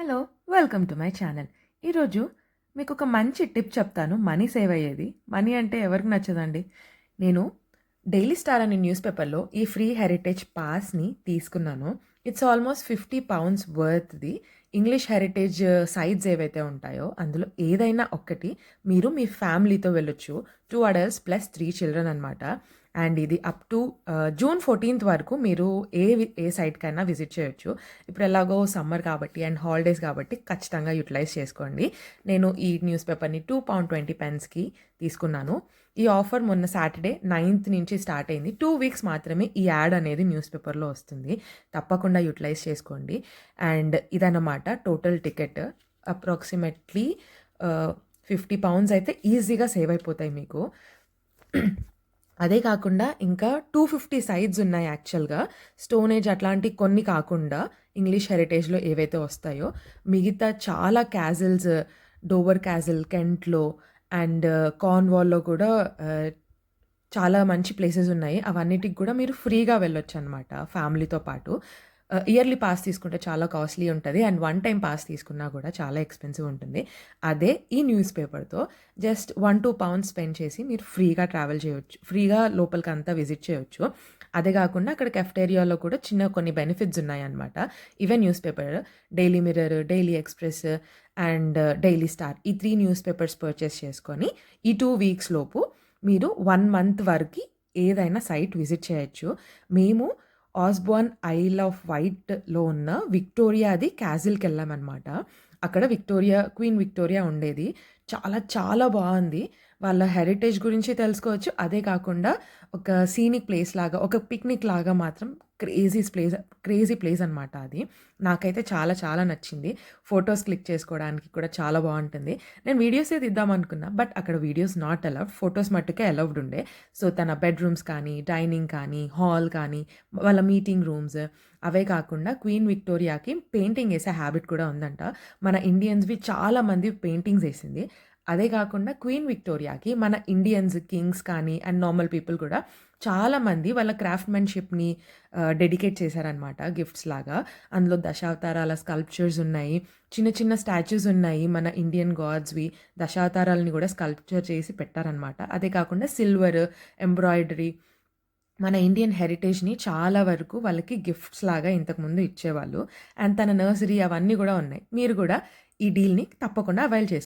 Hello! Welcome to my channel. ఈరోజు మీకొక మంచి టిప్ చెప్తాను మనీ సేవ్ అయ్యేది. మనీ అంటే ఎవరికి నచ్చదండి? నేను డైలీ స్టార్ అనే న్యూస్ పేపర్‌లో ఈ ఫ్రీ హెరిటేజ్ పాస్‌ని తీసుకున్నాను. ఇట్స్ ఆల్‌మోస్ట్ £50 వర్త్‌ది. ఇంగ్లీష్ హెరిటేజ్ సైట్స్ ఏవైతే ఉంటాయో అందులో ఏదైనా ఒక్కటి మీరు మీ ఫ్యామిలీతో వెళ్ళొచ్చు. 2 అడల్ట్స్ ప్లస్ 3 చిల్డ్రన్ అనమాట. అండ్ ఇది అప్ టు జూన్ 14థ్ వరకు మీరు ఏ సైట్‌కైనా విజిట్ చేయొచ్చు. ఇప్పుడు ఎలాగో సమ్మర్ కాబట్టి అండ్ హాలిడేస్ కాబట్టి ఖచ్చితంగా యుటిలైజ్ చేసుకోండి. నేను ఈ న్యూస్ పేపర్‌ని £2.20కి తీసుకున్నాను. ఈ ఆఫర్ మొన్న సాటర్డే 9థ్ నుంచి స్టార్ట్ అయింది. 2 వీక్స్ మాత్రమే ఈ యాడ్ అనేది న్యూస్ పేపర్‌లో వస్తుంది. తప్పకుండా యుటిలైజ్ చేసుకోండి. అండ్ ఇదన్నమాట టోటల్ టికెట్. అప్రాక్సిమేట్‌లీ £50 అయితే ఈజీగా సేవ్ అయిపోతాయి మీకు. అదే కాకుండా ఇంకా 250 సైట్స్ ఉన్నాయి యాక్చువల్‌గా. స్టోన్ ఏజ్ అట్లాంటి కొన్ని కాకుండా ఇంగ్లీష్ హెరిటేజ్‌లో ఏవైతే వస్తాయో, మిగతా చాలా క్యాజిల్స్, డోవర్ క్యాజిల్ కెంట్‌లో అండ్ కార్న్‌వాల్‌లో కూడా చాలా మంచి ప్లేసెస్ ఉన్నాయి. అవన్నిటికి కూడా మీరు ఫ్రీగా వెళ్ళొచ్చనమాట ఫ్యామిలీతో పాటు. ఇయర్లీ పాస్ తీసుకుంటే చాలా కాస్ట్‌లీ ఉంటది. అండ్ వన్ టైమ్ పాస్ తీసుకున్నా కూడా చాలా ఎక్స్‌పెన్సివ్ ఉంటుంది. అదే ఈ న్యూస్ పేపర్‌తో జస్ట్ 1, 2 పౌండ్స్ స్పెండ్ చేసి మీరు ఫ్రీగా ట్రావెల్ చేయొచ్చు. ఫ్రీగా లోపలికంతా విజిట్ చేయొచ్చు. అదే కాకుండా అక్కడ కెఫ్టేరియాలో కూడా చిన్న కొన్ని బెనిఫిట్స్ ఉన్నాయన్నమాట. ఇవే news paper daily mirror, daily express and daily star ఈ 3 న్యూస్ పేపర్స్ పర్చేస్ చేసుకొని ఈ 2 వీక్స్ లోపు మీరు 1 మంత్ వరకి ఏదైనా సైట్ విజిట్ చేయొచ్చు. మేము ఆస్బోర్న్ ఐల్ ఆఫ్ వైట్‌లో ఉన్న విక్టోరియాది క్యాజిల్‌కెళ్ళామనమాట. అక్కడ క్వీన్ విక్టోరియా ఉండేది. చాలా చాలా బావుంది. వాళ్ళ హెరిటేజ్ గురించి తెలుసుకోవచ్చు. అదే కాకుండా ఒక సీనిక్ ప్లేస్ లాగా, ఒక పిక్నిక్ లాగా మాత్రం క్రేజీ ప్లేస్ అనమాట అది. నాకైతే చాలా చాలా నచ్చింది. ఫోటోస్ క్లిక్ చేసుకోవడానికి కూడా చాలా బావుంటుంది. నేను వీడియోసే తీద్దామనుకున్నా. బట్ అక్కడ వీడియోస్ నాట్ అలౌడ్. ఫోటోస్ మట్టుకే అలౌడ్ ఉండే. సో, తన బెడ్‌రూమ్స్ కానీ, డైనింగ్ కానీ, హాల్ కానీ, వాళ్ళ మీటింగ్ రూమ్స్ అవే కాకుండా క్వీన్ విక్టోరియాకి పెయింటింగ్ ఏసే హాబిట్ కూడా ఉందంట. మన ఇండియన్స్‌వి చాలా మంది పెయింటింగ్స్ ఏసింది. అదే కాకుండా క్వీన్ విక్టోరియాకి మన ఇండియన్స్, కింగ్స్ కానీ అండ్ నార్మల్ పీపుల్ కూడా చాలామంది వాళ్ళ క్రాఫ్ట్‌మెన్‌షిప్‌ని డెడికేట్ చేశారనమాట గిఫ్ట్స్ లాగా. అందులో దశావతారాల స్కల్ప్చర్స్ ఉన్నాయి. చిన్న చిన్న స్టాచ్యూస్ ఉన్నాయి. మన ఇండియన్ గాడ్స్‌వి దశావతారాలని కూడా స్కల్ప్చర్ చేసి పెట్టారనమాట. అదే కాకుండా సిల్వర్, ఎంబ్రాయిడరీ మన ఇండియన్ హెరిటేజ్‌ని చాలా వరకు వాళ్ళకి గిఫ్ట్స్ లాగా ఇంతకుముందు ఇచ్చేవాళ్ళు. అండ్ తన నర్సరీ అవన్నీ కూడా ఉన్నాయి. మీరు కూడా ఈ డీల్‌ని తప్పకుండా అవైల్ చేసుకోండి.